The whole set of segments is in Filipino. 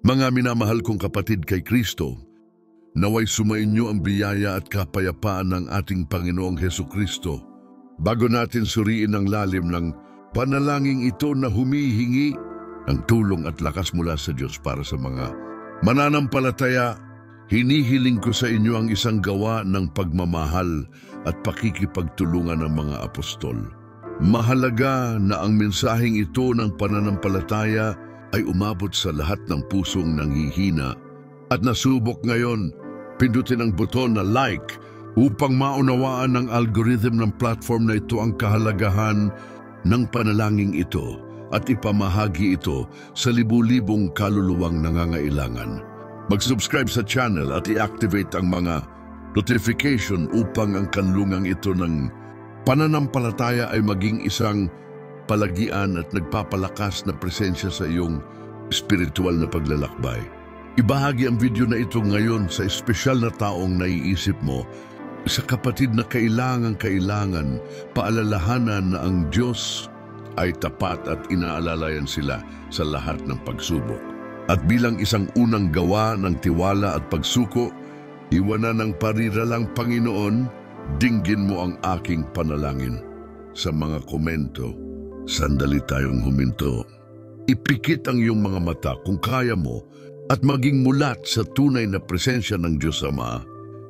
Mga minamahal kong kapatid kay Kristo, naway sumainyo ang biyaya at kapayapaan ng ating Panginoong Hesukristo. Bago natin suriin ang lalim ng panalangin ito na humihingi ng tulong at lakas mula sa Diyos para sa mga mananampalataya, hinihiling ko sa inyo ang isang gawa ng pagmamahal at pakikipagtulungan ng mga apostol. Mahalaga na ang mensaheng ito ng pananampalataya ay umabot sa lahat ng pusong nanghihina at nasubok ngayon. Pindutin ang buton na like upang maunawaan ng algorithm ng platform na ito ang kahalagahan ng panalangin ito at ipamahagi ito sa libu-libong kaluluwang nangangailangan. Mag-subscribe sa channel at i-activate ang mga notification upang ang kanlungang ito ng pananampalataya ay maging isang palagian at nagpapalakas na presensya sa iyong spiritual na paglalakbay. Ibahagi ang video na ito ngayon sa espesyal na taong naiisip mo, sa kapatid na kailangan paalalahanan na ang Diyos ay tapat at inaalalayan sila sa lahat ng pagsubok. At bilang isang unang gawa ng tiwala at pagsuko, iwanan ng pariralang Panginoon, dinggin mo ang aking panalangin. Sa mga komento, sandali tayong huminto. Ipikit ang iyong mga mata kung kaya mo at maging mulat sa tunay na presensya ng Diyos Ama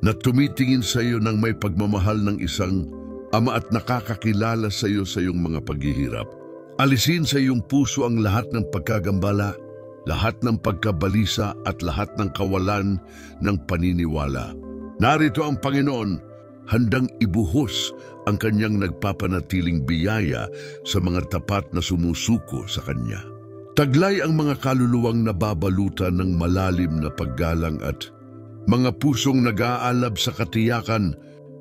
na tumitingin sa iyo ng may pagmamahal ng isang Ama at nakakakilala sa iyo sa iyong mga paghihirap. Alisin sa iyong puso ang lahat ng pagkagambala, lahat ng pagkabalisa at lahat ng kawalan ng paniniwala. Narito ang Panginoon, handang ibuhos ang kanyang nagpapanatiling biyaya sa mga tapat na sumusuko sa Kanya. Taglay ang mga kaluluwang nababalutan ng malalim na paggalang at mga pusong nag-aalab sa katiyakan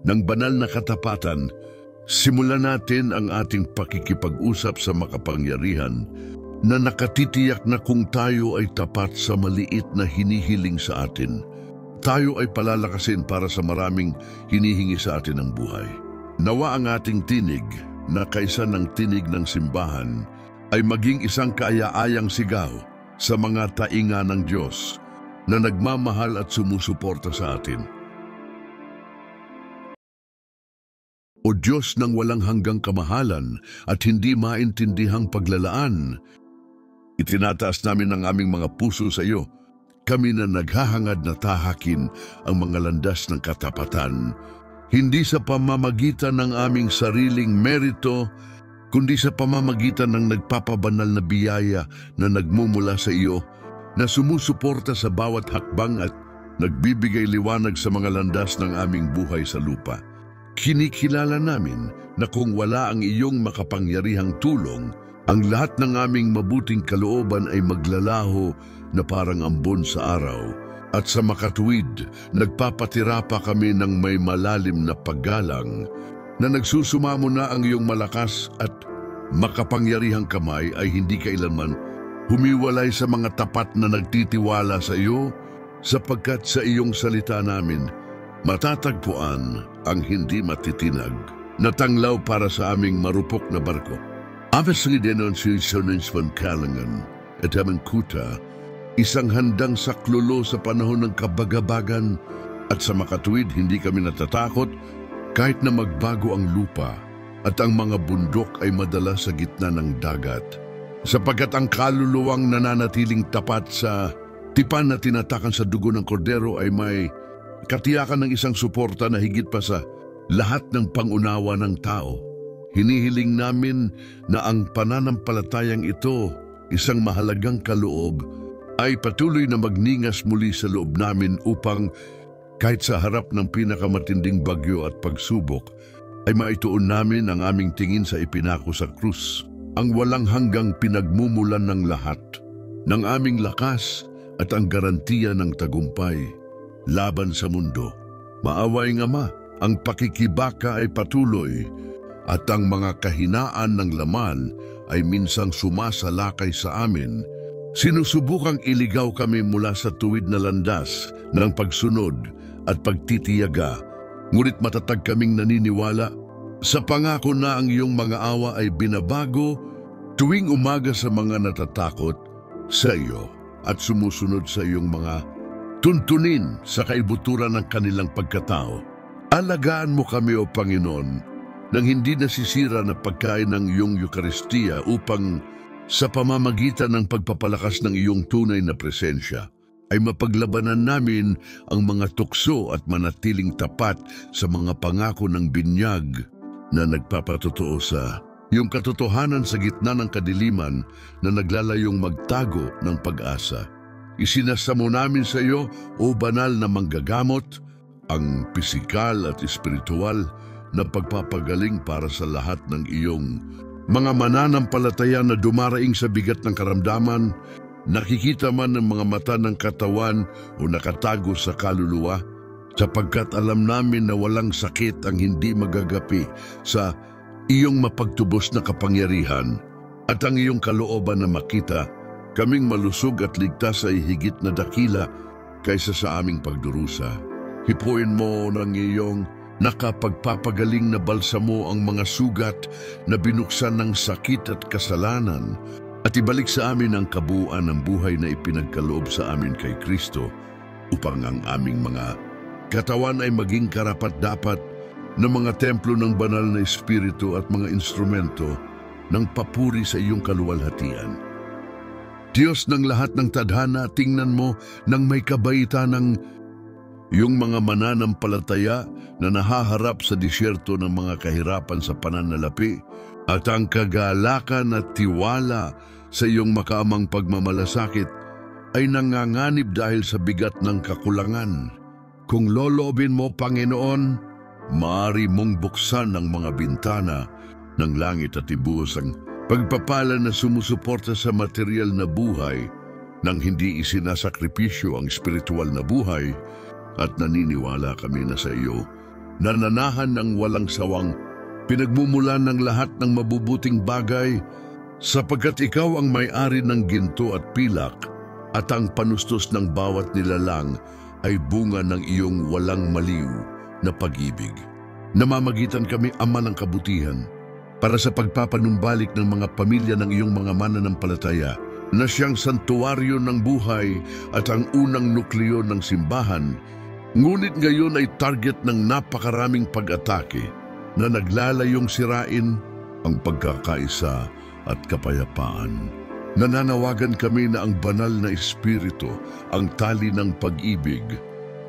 ng banal na katapatan. Simulan natin ang ating pakikipag-usap sa makapangyarihan na nakatitiyak na kung tayo ay tapat sa maliit na hinihiling sa atin, tayo ay palalakasin para sa maraming hinihingi sa atin ng buhay. Nawa ang ating tinig na kaysa ng tinig ng simbahan ay maging isang kaaya-ayang sigaw sa mga tainga ng Diyos na nagmamahal at sumusuporta sa atin. O Diyos ng walang hanggang kamahalan at hindi maintindihang paglalaan, itinataas namin ang aming mga puso sa iyo, kami na naghahangad na tahakin ang mga landas ng katapatan, hindi sa pamamagitan ng aming sariling merito, kundi sa pamamagitan ng nagpapabanal na biyaya na nagmumula sa iyo, na sumusuporta sa bawat hakbang at nagbibigay liwanag sa mga landas ng aming buhay sa lupa. Kinikilala namin na kung wala ang iyong makapangyarihang tulong, ang lahat ng aming mabuting kalooban ay maglalaho na parang ambon sa araw, at sa makatuwid, nagpapatira pa kami ng may malalim na paggalang na nagsusumamo na ang iyong malakas at makapangyarihang kamay ay hindi kailanman humiwalay sa mga tapat na nagtitiwala sa iyo, sapagkat sa iyong salita namin matatagpuan ang hindi matitinag na tanglaw para sa aming marupok na barko. Avesli denunciations von Kalangan at aming kuta, isang handang saklolo sa panahon ng kabagabagan, at sa makatuwid hindi kami natatakot kahit na magbago ang lupa at ang mga bundok ay madala sa gitna ng dagat, sapagkat ang kaluluwang nananatiling tapat sa tipan na tinatakan sa dugo ng kordero ay may katiyakan ng isang suporta na higit pa sa lahat ng pangunawa ng tao. Hinihiling namin na ang pananampalatayang ito, isang mahalagang kaloob, ay patuloy na magningas muli sa loob namin upang kahit sa harap ng pinakamatinding bagyo at pagsubok, ay maituon namin ang aming tingin sa ipinako sa krus, ang walang hanggang pinagmumulan ng lahat, ng aming lakas at ang garantiya ng tagumpay laban sa mundo. Maawaing Ama, ang pakikibaka ay patuloy at ang mga kahinaan ng laman ay minsang sumasalakay sa amin. Sinusubukang iligaw kami mula sa tuwid na landas ng pagsunod at pagtitiyaga, ngunit matatag kaming naniniwala sa pangako na ang iyong mga awa ay binabago tuwing umaga sa mga natatakot sa iyo. at sumusunod sa iyong mga tuntunin sa kaibuturan ng kanilang pagkatao. Alagaan mo kami, O Panginoon, nang hindi nasisira na pagkain ng iyong Eucharistia upang sa pamamagitan ng pagpapalakas ng iyong tunay na presensya ay mapaglabanan namin ang mga tukso at manatiling tapat sa mga pangako ng binyag na nagpapatotoo sa iyong katotohanan sa gitna ng kadiliman na naglalayong magtago ng pag-asa. Isinasamo namin sa iyo, O banal na manggagamot, ang pisikal at espiritual na pagpapagaling para sa lahat ng iyong mga mananampalataya na dumaraing sa bigat ng karamdaman, nakikita man ng mga mata ng katawan o nakatago sa kaluluwa, sapagkat alam namin na walang sakit ang hindi magagapi sa iyong mapagtubos na kapangyarihan at ang iyong kalooban na makita kaming malusog at ligtas ay higit na dakila kaysa sa aming pagdurusa. Hipuin mo ng iyong nakapagpapagaling na balsamo ang mga sugat na binuksan ng sakit at kasalanan at ibalik sa amin ang kabuuan ng buhay na ipinagkaloob sa amin kay Kristo upang ang aming mga katawan ay maging karapat-dapat na mga templo ng banal na espiritu at mga instrumento ng papuri sa iyong kaluwalhatian. Diyos ng lahat ng tadhana, tingnan mo nang may kabaitan ng yung mga mananampalataya na nahaharap sa disyerto ng mga kahirapan sa pananalapi at ang kagalakan at tiwala sa iyong makaamang pagmamalasakit ay nanganganib dahil sa bigat ng kakulangan. Kung loloobin mo, Panginoon, maaari mong buksan ang mga bintana ng langit at ibuhos ang pagpapala na sumusuporta sa material na buhay nang hindi isinasakripisyo ang espiritual na buhay. At naniniwala kami na sa iyo, nananahan ng walang sawang pinagmumulan ng lahat ng mabubuting bagay, sapagkat ikaw ang may-ari ng ginto at pilak, at ang panustos ng bawat nilalang ay bunga ng iyong walang maliw na pag-ibig. Namamagitan kami, Ama ng kabutihan, para sa pagpapanumbalik ng mga pamilya ng iyong mga mananampalataya, na siyang santuaryo ng buhay at ang unang nukleo ng simbahan. Ngunit ngayon ay target ng napakaraming pag-atake na naglalayong sirain ang pagkakaisa at kapayapaan. Nananawagan kami na ang banal na espiritu, ang tali ng pag-ibig,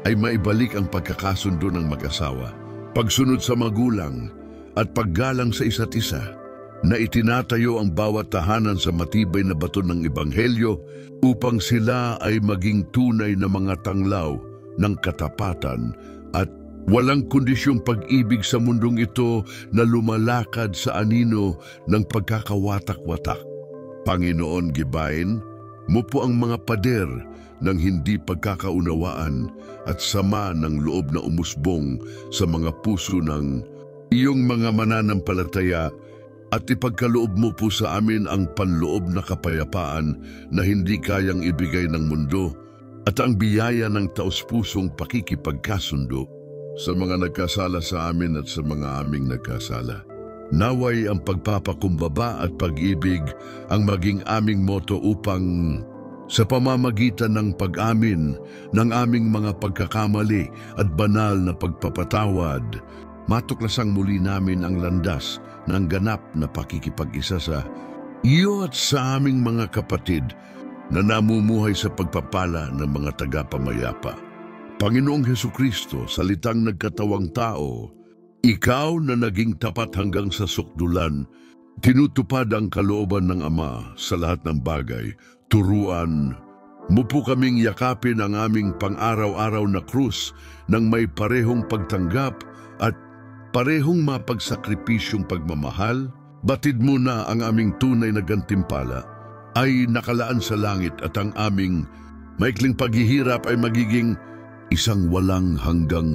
ay maibalik ang pagkakasundo ng mag-asawa, pagsunod sa magulang at paggalang sa isa't isa, na itinatayo ang bawat tahanan sa matibay na bato ng Ebanghelyo upang sila ay maging tunay na mga tanglaw ng katapatan at walang kondisyong pag-ibig sa mundong ito na lumalakad sa anino ng pagkakawatak-watak. Panginoon, gibain mo po ang mga pader ng hindi pagkakaunawaan at sama ng loob na umusbong sa mga puso ng iyong mga mananampalataya at ipagkaloob mo po sa amin ang panloob na kapayapaan na hindi kayang ibigay ng mundo at ang biyaya ng taos-pusong pakikipagkasundo sa mga nagkasala sa amin at sa mga aming nagkasala. Naway ang pagpapakumbaba at pag-ibig ang maging aming moto upang sa pamamagitan ng pag-amin ng aming mga pagkakamali at banal na pagpapatawad, matuklasang muli namin ang landas ng ganap na pakikipag-isa sa iyo at sa aming mga kapatid na namumuhay sa pagpapala ng mga tagapamayapa. Panginoong Hesukristo, salitang nagkatawang tao, ikaw na naging tapat hanggang sa sukdulan, tinutupad ang kalooban ng Ama sa lahat ng bagay. Turuan mo po kaming yakapin ang aming pang-araw-araw na krus ng may parehong pagtanggap at parehong mapagsakripisyong pagmamahal. Batid mo na ang aming tunay na gantimpala ay nakalaan sa langit at ang aming maikling paghihirap ay magiging isang walang hanggang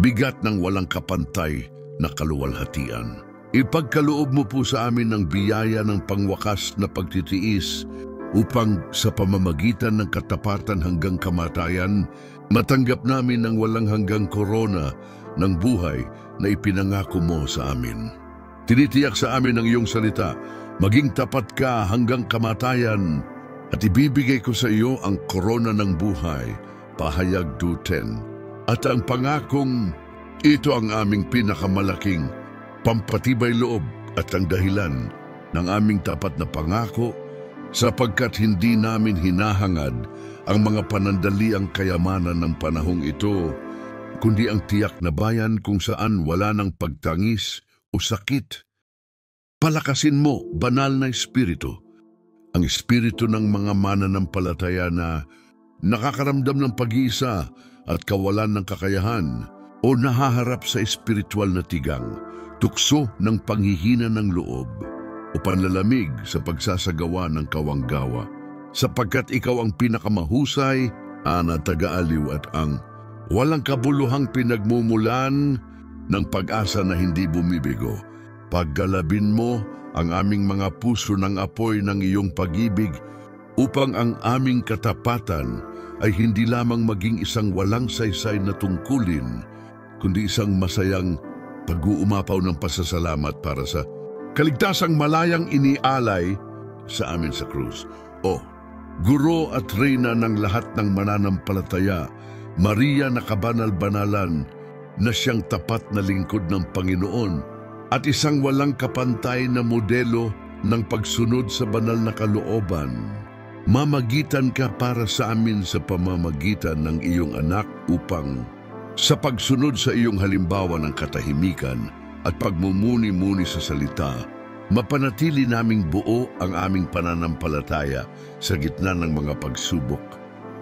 bigat ng walang kapantay na kaluwalhatian. Ipagkaloob mo po sa amin ang biyaya ng pangwakas na pagtitiis upang sa pamamagitan ng katapatan hanggang kamatayan, matanggap namin ang walang hanggang korona ng buhay na ipinangako mo sa amin. Tinitiyak sa amin ang iyong salita, maging tapat ka hanggang kamatayan At ibibigay ko sa iyo ang korona ng buhay, pahayag 2:10. At ang pangakong ito ang aming pinakamalaking pampatibay loob at ang dahilan ng aming tapat na pangako, sapagkat hindi namin hinahangad ang mga panandaliang kayamanan ng panahong ito, kundi ang tiyak na bayan kung saan wala ng pagtangis o sakit. Palakasin mo, banal na espiritu, ang espiritu ng mga mananampalataya na nakakaramdam ng pag-iisa at kawalan ng kakayahan o nahaharap sa espiritual na tigang, tukso ng panghihina ng loob o panlalamig sa pagsasagawa ng kawanggawa. Sapagkat ikaw ang pinakamahusay, ana taga-aliw at ang walang kabuluhang pinagmumulan ng pag-asa na hindi bumibigo. Paggalabin mo ang aming mga puso ng apoy ng iyong pag-ibig upang ang aming katapatan ay hindi lamang maging isang walang saysay na tungkulin, kundi isang masayang pag-uumapaw ng pasasalamat para sa kaligtasang malayang inialay sa amin sa krus. O, Guro at Reyna ng lahat ng mananampalataya, Maria na kabanal-banalan na siyang tapat na lingkod ng Panginoon at isang walang kapantay na modelo ng pagsunod sa banal na kalooban. Mamagitan ka para sa amin sa pamamagitan ng iyong anak upang sa pagsunod sa iyong halimbawa ng katahimikan at pagmumuni-muni sa salita, mapanatili naming buo ang aming pananampalataya sa gitna ng mga pagsubok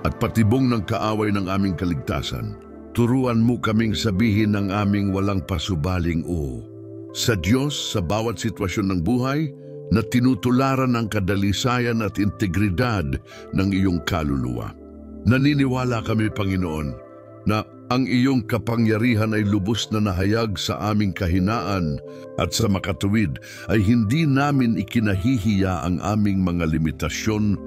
at patibong ng kaaway ng aming kaligtasan. Turuan mo kaming sabihin ng aming walang pasubaling o sa Diyos sa bawat sitwasyon ng buhay na tinutularan ang kadalisayan at integridad ng iyong kaluluwa. Naniniwala kami, Panginoon, na ang iyong kapangyarihan ay lubos na nahayag sa aming kahinaan at sa makatuwid ay hindi namin ikinahihiya ang aming mga limitasyon,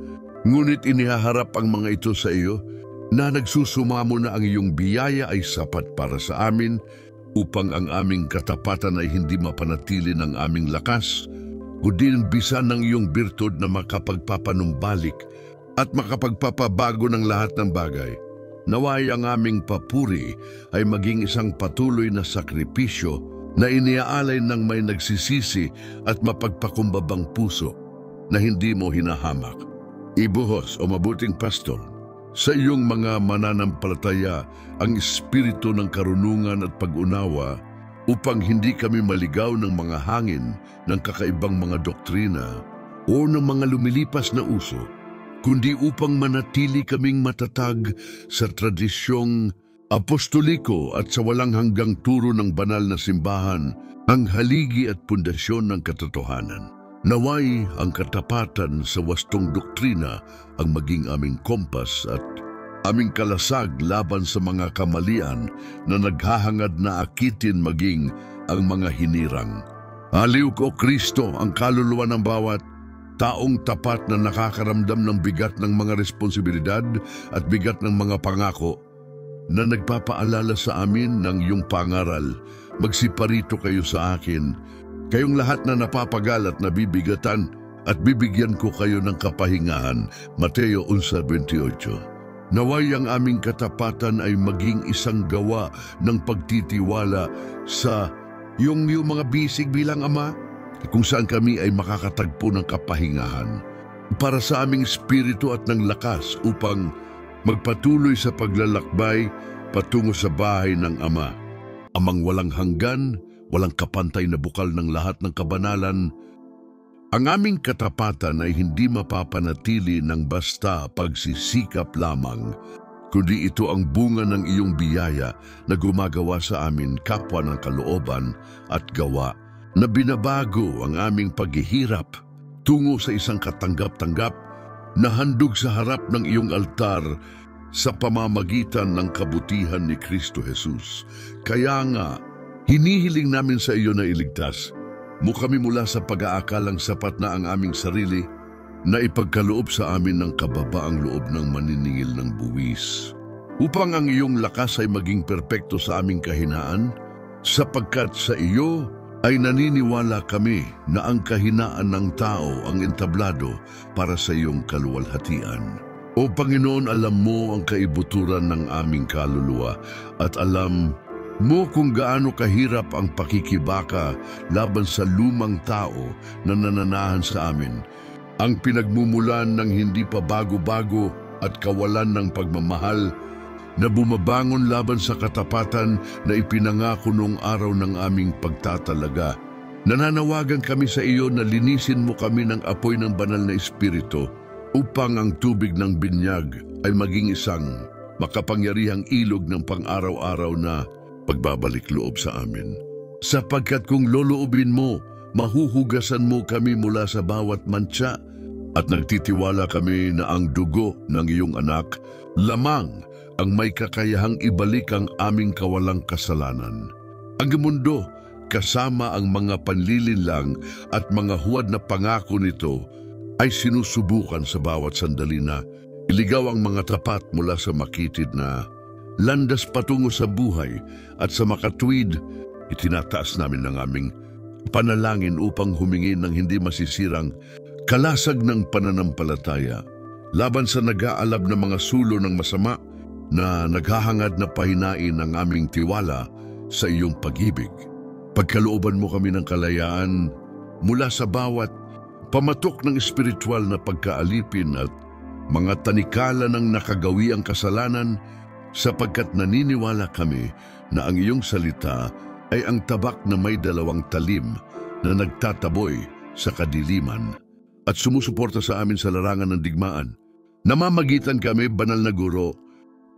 ngunit inihaharap ang mga ito sa iyo na nagsusumamo na ang iyong biyaya ay sapat para sa amin upang ang aming katapatan ay hindi mapanatili ng aming lakas, kundi bisan ng iyong birtud na makapagpapanumbalik at makapagpapabago ng lahat ng bagay. Naway ang aming papuri ay maging isang patuloy na sakripisyo na iniaalay ng may nagsisisi at mapagpakumbabang puso na hindi mo hinahamak. Ibuhos o mabuting pastor, sa iyong mga mananampalataya ang espiritu ng karunungan at pag-unawa upang hindi kami maligaw ng mga hangin ng kakaibang mga doktrina o ng mga lumilipas na uso, kundi upang manatili kaming matatag sa tradisyong apostoliko at sa walang hanggang turo ng banal na simbahan, ang haligi at pundasyon ng katotohanan. Naway ang katapatan sa wastong doktrina ang maging aming kompas at aming kalasag laban sa mga kamalian na naghahangad na akitin maging ang mga hinirang. Aliw ko, Kristo, ang kaluluwa ng bawat taong tapat na nakakaramdam ng bigat ng mga responsibilidad at bigat ng mga pangako na nagpapaalala sa amin ng iyong pangaral. Magsiparito kayo sa akin, kayong lahat na napapagal at nabibigatan, at bibigyan ko kayo ng kapahingahan. Mateo 11:28. Naway ang aming katapatan ay maging isang gawa ng pagtitiwala sa yung mga bisig bilang Ama, kung saan kami ay makakatagpo ng kapahingahan para sa aming espiritu at ng lakas upang magpatuloy sa paglalakbay patungo sa bahay ng Ama, Amang walang hanggan, walang kapantay na bukal ng lahat ng kabanalan. Ang aming katapatan ay hindi mapapanatili ng basta pagsisikap lamang, kundi ito ang bunga ng iyong biyaya na gumagawa sa amin kapwa ng kalooban at gawa, na binabago ang aming paghihirap tungo sa isang katanggap-tanggap na handog sa harap ng iyong altar sa pamamagitan ng kabutihan ni Kristo Jesus. Kaya nga, hinihiling namin sa iyo na iligtas mo kami mula sa pag-aakalang sapat na ang aming sarili na ipagkaloob sa amin ng kababaang loob ng maniningil ng buwis, upang ang iyong lakas ay maging perpekto sa aming kahinaan, sapagkat sa iyo ay naniniwala kami na ang kahinaan ng tao ang entablado para sa iyong kaluwalhatian. O Panginoon, alam mo ang kaibuturan ng aming kaluluwa at alam mo kung gaano kahirap ang pakikibaka laban sa lumang tao na nananahan sa amin. Ang pinagmumulan ng hindi pa bago-bago at kawalan ng pagmamahal na bumabangon laban sa katapatan na ipinangako noong araw ng aming pagtatalaga. Nananawagan kami sa iyo na linisin mo kami ng apoy ng banal na Espiritu upang ang tubig ng binyag ay maging isang makapangyarihang ilog ng pang-araw-araw na pagbabalik loob sa amin. Sapagkat kung loloobin mo, mahuhugasan mo kami mula sa bawat mantsa at nagtitiwala kami na ang dugo ng iyong anak lamang ang may kakayahang ibalik ang aming kawalang kasalanan. Ang mundo, kasama ang mga panlilinlang at mga huwad na pangako nito, ay sinusubukan sa bawat sandali na iligaw ang mga tapat mula sa makitid na landas patungo sa buhay at sa makatuwid, itinataas namin ang aming panalangin upang humingi ng hindi masisirang kalasag ng pananampalataya laban sa nag-aalab na mga sulo ng masama na naghahangad na pahinain ang aming tiwala sa iyong pag-ibig. Pagkalooban mo kami ng kalayaan mula sa bawat pamatok ng espiritual na pagkaalipin at mga tanikala ng nakagawiang kasalanan, sapagkat naniniwala kami na ang iyong salita ay ang tabak na may dalawang talim na nagtataboy sa kadiliman at sumusuporta sa amin sa larangan ng digmaan. Namamagitan kami, banal na guro,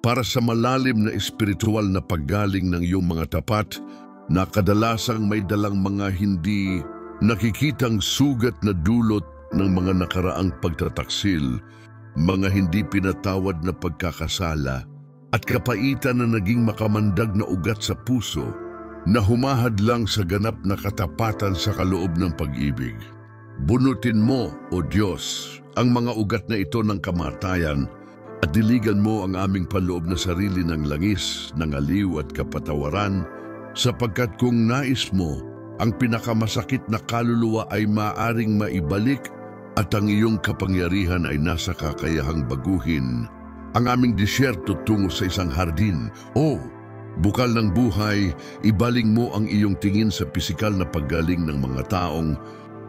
para sa malalim na espiritual na paggaling ng iyong mga tapat na kadalasang may dalang mga hindi nakikitang sugat na dulot ng mga nakaraang pagtataksil, mga hindi pinatawad na pagkakasala, at kapaitan na naging makamandag na ugat sa puso na humahad lang sa ganap na katapatan sa kaloob ng pag-ibig. Bunutin mo, O Diyos, ang mga ugat na ito ng kamatayan at diligan mo ang aming panloob na sarili ng langis, ng aliw at kapatawaran, sapagkat kung nais mo, ang pinakamasakit na kaluluwa ay maaring maibalik at ang iyong kapangyarihan ay nasa kakayahang baguhin ang aming disyerto tungo sa isang hardin. O, bukal ng buhay, ibaling mo ang iyong tingin sa pisikal na paggaling ng mga taong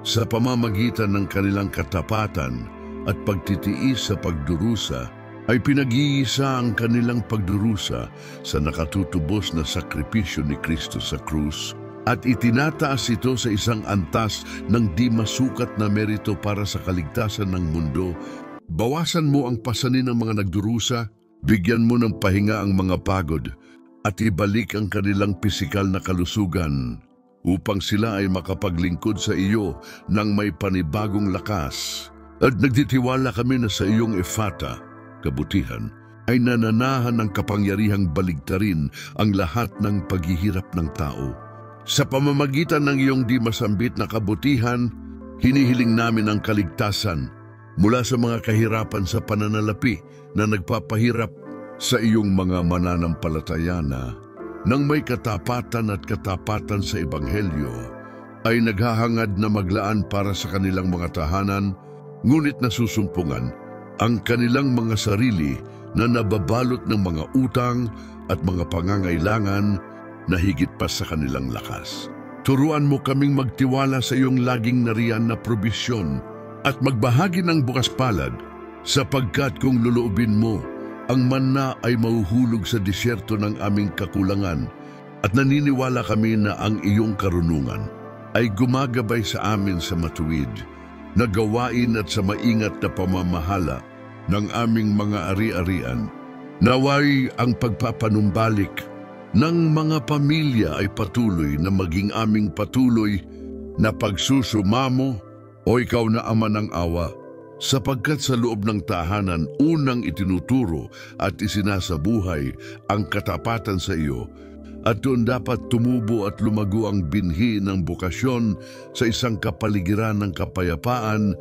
sa pamamagitan ng kanilang katapatan at pagtitiis sa pagdurusa ay pinag-iisa ang kanilang pagdurusa sa nakatutubos na sakripisyo ni Kristo sa krus at itinataas ito sa isang antas ng di masukat na merito para sa kaligtasan ng mundo. Bawasan mo ang pasanin ng mga nagdurusa, bigyan mo ng pahinga ang mga pagod, at ibalik ang kanilang pisikal na kalusugan upang sila ay makapaglingkod sa iyo ng may panibagong lakas. At nagtitiwala kami na sa iyong Efata, kabutihan, ay nananahan ng kapangyarihang baligtarin ang lahat ng paghihirap ng tao. Sa pamamagitan ng iyong di masambit na kabutihan, hinihiling namin ang kaligtasan mula sa mga kahirapan sa pananalapi na nagpapahirap sa iyong mga mananampalataya na nang may katapatan at katapatan sa Ebanghelyo ay naghahangad na maglaan para sa kanilang mga tahanan, ngunit nasusumpungan ang kanilang mga sarili na nababalot ng mga utang at mga pangangailangan na higit pa sa kanilang lakas. Turuan mo kaming magtiwala sa iyong laging nariyan na probisyon at magbahagi ng bukas palad, sapagkat kung luluubin mo, ang manna ay mahuhulog sa disyerto ng aming kakulangan, at naniniwala kami na ang iyong karunungan ay gumagabay sa amin sa matuwid na gawain at sa maingat na pamamahala ng aming mga ari-arian. Naway ang pagpapanumbalik ng mga pamilya ay patuloy na maging aming patuloy na pagsusumamo, o ikaw na Ama ng awa, sapagkat sa loob ng tahanan unang itinuturo at isinasabuhay ang katapatan sa iyo, at doon dapat tumubo at lumago ang binhi ng bukasyon sa isang kapaligiran ng kapayapaan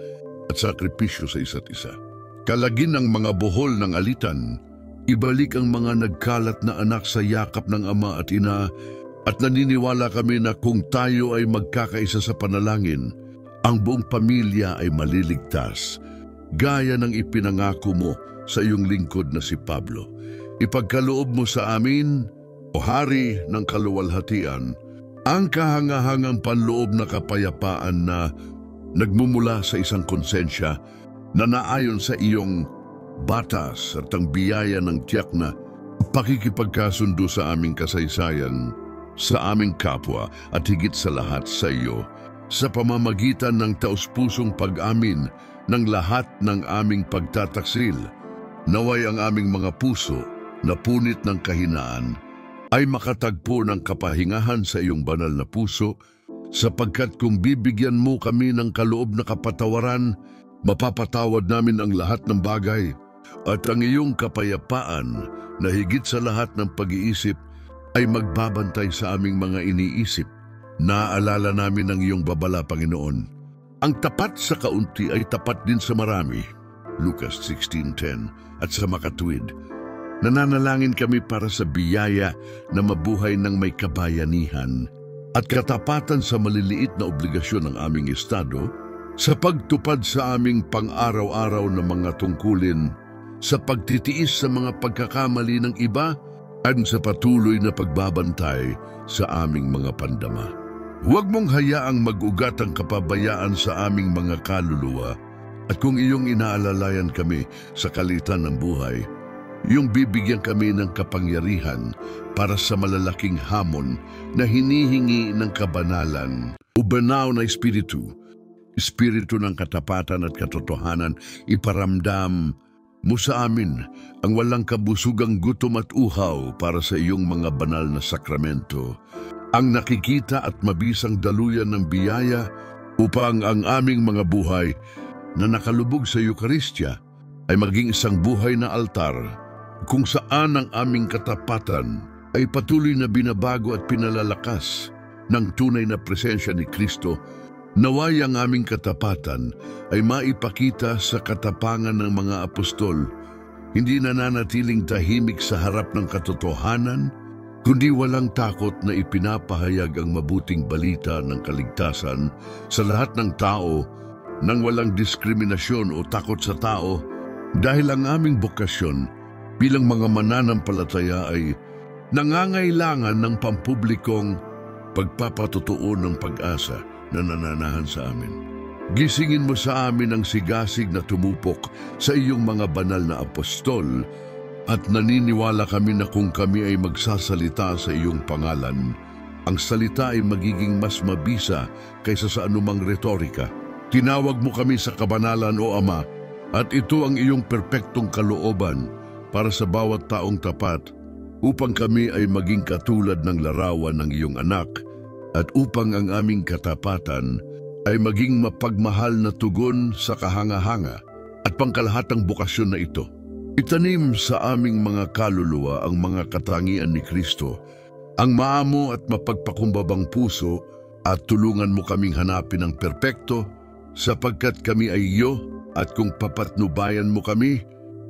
at sakripisyo sa isa't isa. Kalagin ang mga buhol ng alitan, ibalik ang mga nagkalat na anak sa yakap ng ama at ina, At naniniwala kami na kung tayo ay magkakaisa sa panalangin, ang buong pamilya ay maliligtas, gaya ng ipinangako mo sa iyong lingkod na si Pablo. Ipagkaloob mo sa amin, o Hari ng kaluwalhatian, ang kahangahangang panloob na kapayapaan na nagmumula sa isang konsensya na naayon sa iyong batas at ang biyaya ng tiyak na pakikipagkasundo sa aming kasaysayan, sa aming kapwa at higit sa lahat sa iyo, sa pamamagitan ng taus-pusong pag-amin ng lahat ng aming pagtataksil. Naway ang aming mga puso na punit ng kahinaan ay makatagpo ng kapahingahan sa iyong banal na puso, sapagkat kung bibigyan mo kami ng kaloob na kapatawaran, mapapatawad namin ang lahat ng bagay, at ang iyong kapayapaan na higit sa lahat ng pag-iisip ay magbabantay sa aming mga iniisip. Naalala namin ang iyong babala, Panginoon. Ang tapat sa kaunti ay tapat din sa marami. Lucas 16:10. At sa makatuwid, nananalangin kami para sa biyaya na mabuhay ng may kabayanihan at katapatan sa maliliit na obligasyon ng aming estado, sa pagtupad sa aming pang-araw-araw na mga tungkulin, sa pagtitiis sa mga pagkakamali ng iba, at sa patuloy na pagbabantay sa aming mga pandama. Huwag mong hayaang mag-ugat ang kapabayaan sa aming mga kaluluwa, at kung iyong inaalalayan kami sa kalitan ng buhay, iyong bibigyan kami ng kapangyarihan para sa malalaking hamon na hinihingi ng kabanalan. Ubanaw na Espiritu, Espiritu ng katapatan at katotohanan, iparamdam mo sa amin ang walang kabusugang gutom at uhaw para sa iyong mga banal na sakramento, ang nakikita at mabisang daluyan ng biyaya upang ang aming mga buhay na nakalubog sa Eukaristya ay maging isang buhay na altar kung saan ang aming katapatan ay patuloy na binabago at pinalalakas ng tunay na presensya ni Kristo. Naway ang aming katapatan ay maipakita sa katapangan ng mga apostol, hindi nananatiling tahimik sa harap ng katotohanan, kundi walang takot na ipinapahayag ang mabuting balita ng kaligtasan sa lahat ng tao nang walang diskriminasyon o takot sa tao, dahil ang aming bokasyon bilang mga mananampalataya ay nangangailangan ng pampublikong pagpapatotoo ng pag-asa na nananahan sa amin. Gisingin mo sa amin ang sigasig na tumupok sa iyong mga banal na apostol, at naniniwala kami na kung kami ay magsasalita sa iyong pangalan, ang salita ay magiging mas mabisa kaysa sa anumang retorika. Tinawag mo kami sa kabanalan, O Ama, at ito ang iyong perpektong kalooban para sa bawat taong tapat, upang kami ay maging katulad ng larawan ng iyong anak, at upang ang aming katapatan ay maging mapagmahal na tugon sa kahanga-hanga at pangkalahatang bokasyon na ito. Itanim sa aming mga kaluluwa ang mga katangian ni Kristo, ang maamo at mapagpakumbabang puso, at tulungan mo kaming hanapin ang perpekto, sapagkat kami ay iyo, at kung papatnubayan mo kami,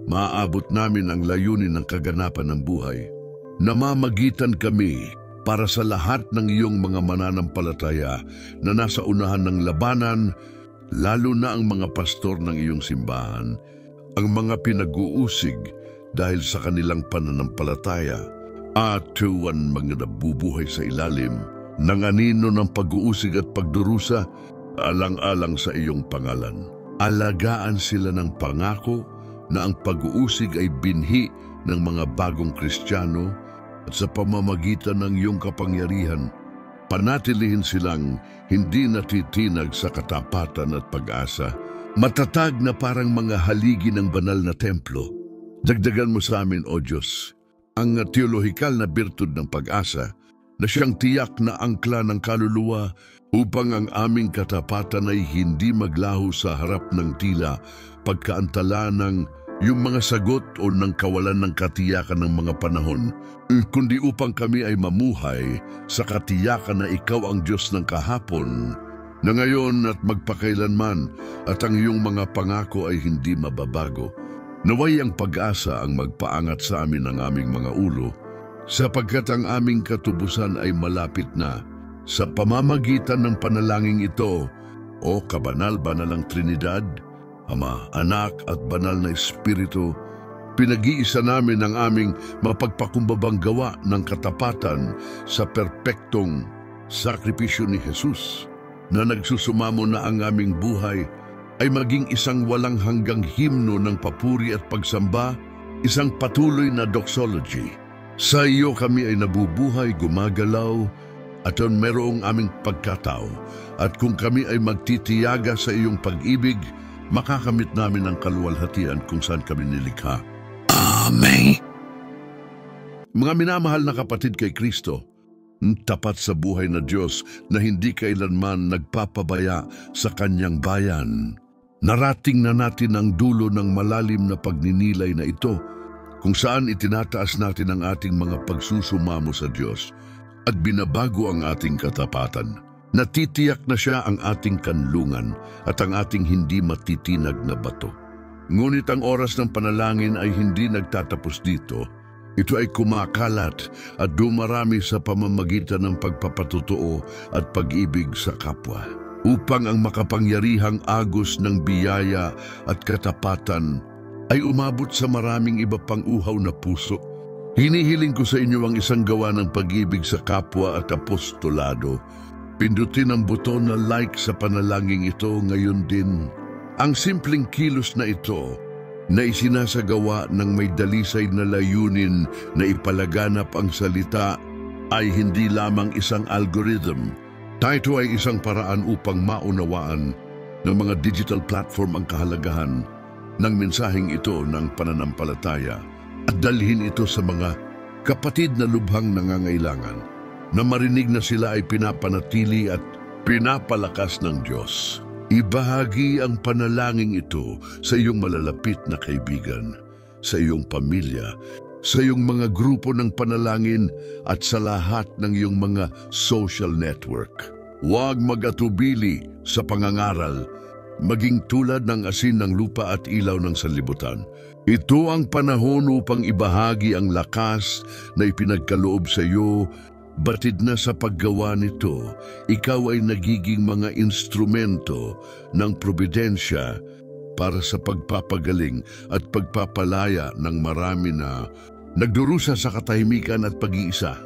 maaabot namin ang layunin ng kaganapan ng buhay. Namamagitan kami para sa lahat ng iyong mga mananampalataya na nasa unahan ng labanan, lalo na ang mga pastor ng iyong simbahan, ang mga pinag-uusig dahil sa kanilang pananampalataya, at tuwan mga nabubuhay sa ilalim ng anino ng pag-uusig at pagdurusa, alang-alang sa iyong pangalan. Alagaan sila ng pangako na ang pag-uusig ay binhi ng mga bagong Kristiyano, at sa pamamagitan ng iyong kapangyarihan, panatilihin silang hindi natitinag sa katapatan at pag-asa, matatag na parang mga haligi ng banal na templo. Dagdagan mo sa amin, O Diyos, ang teolohikal na birtud ng pag-asa na siyang tiyak na angkla ng kaluluwa, upang ang aming katapatan ay hindi maglaho sa harap ng tila pagkaantala ng yung mga sagot o ng kawalan ng katiyakan ng mga panahon, kundi upang kami ay mamuhay sa katiyakan na ikaw ang Diyos ng kahapon, na ngayon at magpakailanman, at ang iyong mga pangako ay hindi mababago. Naway ang pag-asa ang magpaangat sa amin ng aming mga ulo, sapagkat ang aming katubusan ay malapit na. Sa pamamagitan ng panalangin ito, o kabanal-banalang Trinidad, Ama, Anak at Banal na Espiritu, pinag-iisa namin ang aming mapagpakumbabang gawa ng katapatan sa perpektong sakripisyo ni Jesus, na nagsusumamo na ang aming buhay ay maging isang walang hanggang himno ng papuri at pagsamba, isang patuloy na doxology. Sa iyo kami ay nabubuhay, gumagalaw, at merong aming pagkatao. At kung kami ay magtitiyaga sa iyong pag-ibig, makakamit namin ang kaluwalhatian kung saan kami nilikha. Amen. Mga minamahal na kapatid kay Kristo, tapat sa buhay na Diyos na hindi kailanman nagpapabaya sa kanyang bayan. Narating na natin ang dulo ng malalim na pagninilay na ito, kung saan itinataas natin ang ating mga pagsusumamo sa Diyos at binabago ang ating katapatan. Natitiyak na siya ang ating kanlungan at ang ating hindi matitinag na bato. Ngunit ang oras ng panalangin ay hindi nagtatapos dito. Ito ay kumakalat at dumarami sa pamamagitan ng pagpapatotoo at pag-ibig sa kapwa, upang ang makapangyarihang agos ng biyaya at katapatan ay umabot sa maraming iba pang uhaw na puso. Hinihiling ko sa inyo ang isang gawa ng pag-ibig sa kapwa at apostolado. Pindutin ang buton na like sa panalangin ito ngayon din. Ang simpleng kilos na ito na isinasagawa ng may dalisay na layunin na ipalaganap ang salita ay hindi lamang isang algorithm. Ito ay isang paraan upang maunawaan ng mga digital platform ang kahalagahan ng mensaheng ito ng pananampalataya at dalhin ito sa mga kapatid na lubhang nangangailangan na marinig na sila ay pinapanatili at pinapalakas ng Diyos. Ibahagi ang panalangin ito sa iyong malalapit na kaibigan, sa iyong pamilya, sa iyong mga grupo ng panalangin at sa lahat ng iyong mga social network. Huwag mag-atubili sa pangangaral, maging tulad ng asin ng lupa at ilaw ng sanlibutan. Ito ang panahon upang ibahagi ang lakas na ipinagkaloob sa iyo. Batid na sa paggawa nito, ikaw ay nagiging mga instrumento ng probidensya para sa pagpapagaling at pagpapalaya ng marami na nagdurusa sa katahimikan at pag-iisa,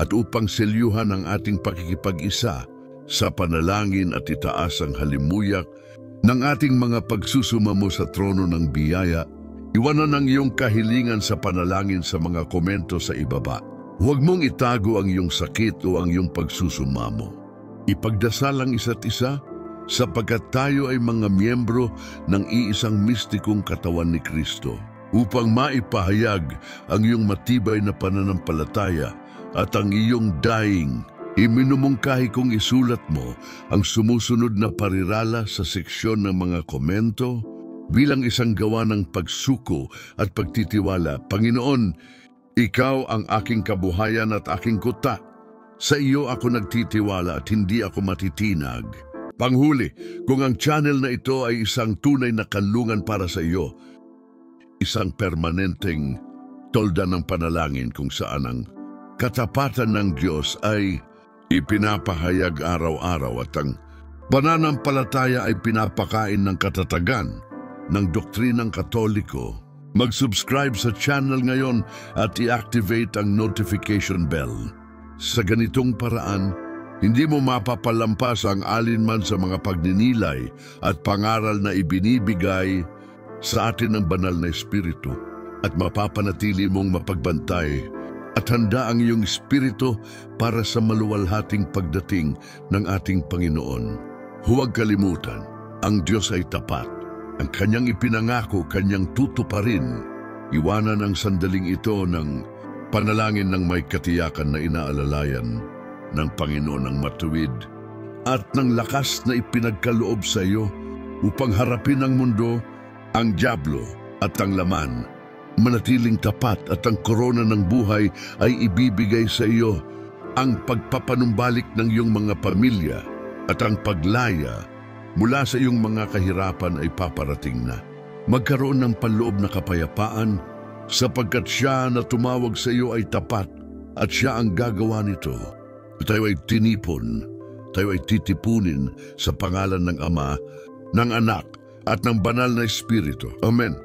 at upang selyuhan ang ating pakikipag-isa sa panalangin at itaas ang halimuyak ng ating mga pagsusumamo sa trono ng biyaya. Iwanan ang iyong kahilingan sa panalangin sa mga komento sa ibaba. Huwag mong itago ang iyong sakit o ang iyong pagsusumamo. Ipagdasal ang isa't isa sapagkat tayo ay mga miyembro ng iisang mistikong katawan ni Kristo, upang maipahayag ang iyong matibay na pananampalataya at ang iyong daing. Iminumungkahi kong isulat mo ang sumusunod na parirala sa seksyon ng mga komento bilang isang gawa ng pagsuko at pagtitiwala. Panginoon, ikaw ang aking kabuhayan at aking kuta. Sa iyo ako nagtitiwala at hindi ako matitinag. Panghuli, kung ang channel na ito ay isang tunay na kanlungan para sa iyo, isang permanenteng tolda ng panalangin kung saan ang katapatan ng Diyos ay ipinapahayag araw-araw at ang pananampalataya ay pinapakain ng katatagan ng doktrinang Katoliko, mag-subscribe sa channel ngayon at i-activate ang notification bell. Sa ganitong paraan, hindi mo mapapalampas ang alinman sa mga pagninilay at pangaral na ibinibigay sa atin ng banal na Espiritu, at mapapanatili mong mapagbantay at handa ang iyong espiritu para sa maluwalhating pagdating ng ating Panginoon. Huwag kalimutan, ang Diyos ay tapat. Ang kanyang ipinangako, kanyang tutuparin. Iwanan ang sandaling ito ng panalangin ng may katiyakan na inaalalayan ng Panginoon ang matuwid at ng lakas na ipinagkaloob sa iyo upang harapin ang mundo, ang dyablo at ang laman. Manatiling tapat at ang korona ng buhay ay ibibigay sa iyo. Ang pagpapanumbalik ng iyong mga pamilya at ang paglaya mula sa iyong mga kahirapan ay paparating na. Magkaroon ng panloob na kapayapaan sapagkat siya na tumawag sa iyo ay tapat at siya ang gagawa nito. Tayo ay tinipon, tayo ay titipunin sa pangalan ng Ama, ng Anak, at ng Banal na Espiritu. Amen.